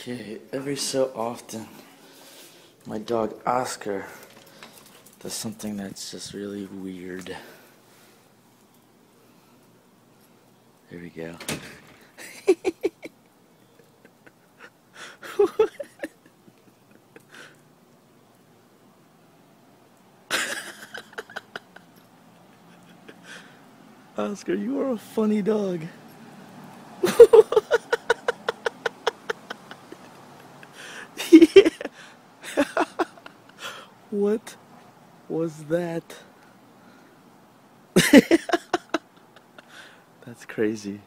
Okay, every so often, my dog Oscar does something that's just really weird. There we go. Oscar, you are a funny dog. Yeah. What was that? That's crazy.